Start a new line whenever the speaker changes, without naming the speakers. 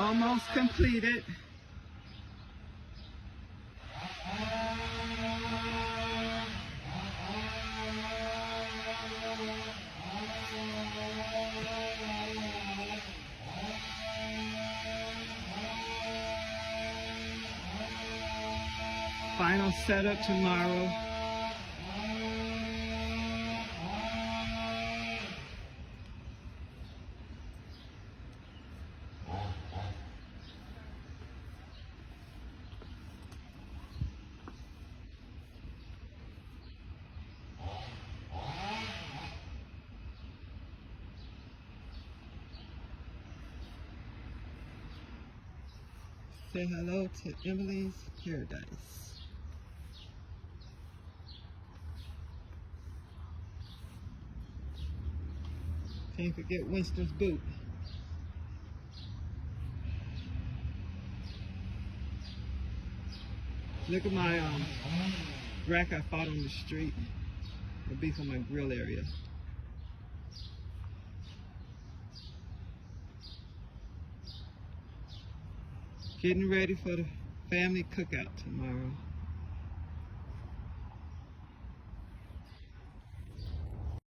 Almost completed. Final setup tomorrow. Say hello to Emily's Paradise. Can't forget Winston's boot. Look at my rack I fought on the street. It'll be for my grill area. Getting ready for the family cookout tomorrow.